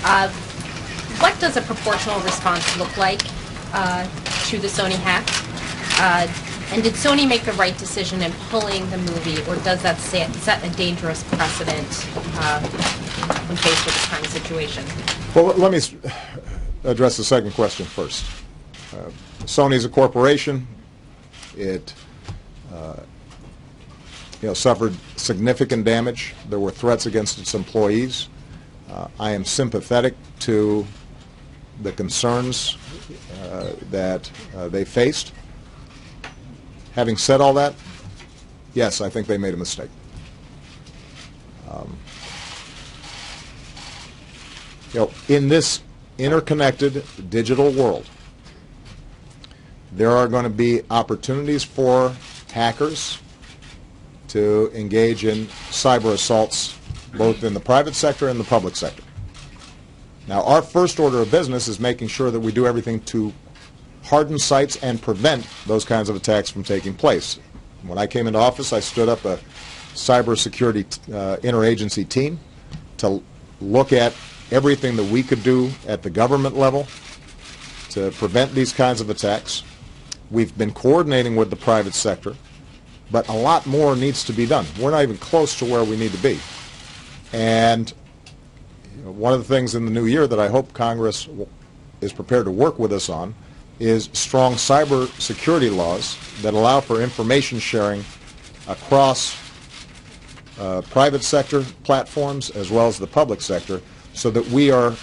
What does a proportional response look like to the Sony hack? And did Sony make the right decision in pulling the movie, or does that set a dangerous precedent when faced with this kind of situation? Well, let me address the second question first. Sony is a corporation. It suffered significant damage. There were threats against its employees. I am sympathetic to the concerns that they faced. Having said all that, yes, I think they made a mistake. In this interconnected digital world, there are going to be opportunities for hackers to engage in cyber assaults both in the private sector and the public sector. Now, our first order of business is making sure that we do everything to harden sites and prevent those kinds of attacks from taking place. When I came into office, I stood up a cybersecurity interagency team to look at everything that we could do at the government level to prevent these kinds of attacks. We've been coordinating with the private sector, but a lot more needs to be done. We're not even close to where we need to be. And one of the things in the new year that I hope Congress is prepared to work with us on is strong cyber security laws that allow for information sharing across private sector platforms as well as the public sector, so that we are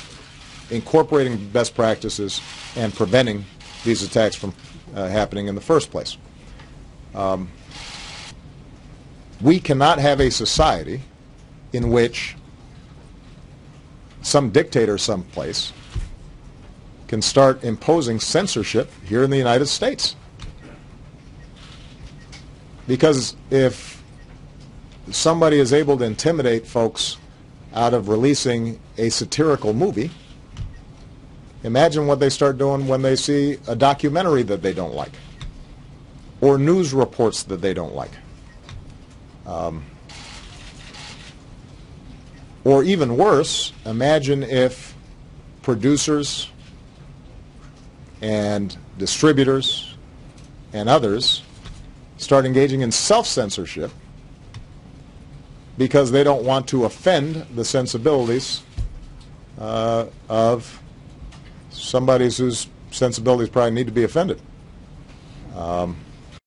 incorporating best practices and preventing these attacks from happening in the first place. We cannot have a society in which some dictator someplace can start imposing censorship here in the United States. Because if somebody is able to intimidate folks out of releasing a satirical movie, imagine what they start doing when they see a documentary that they don't like, or news reports that they don't like. Or even worse, imagine if producers and distributors and others start engaging in self-censorship because they don't want to offend the sensibilities of somebody whose sensibilities probably need to be offended.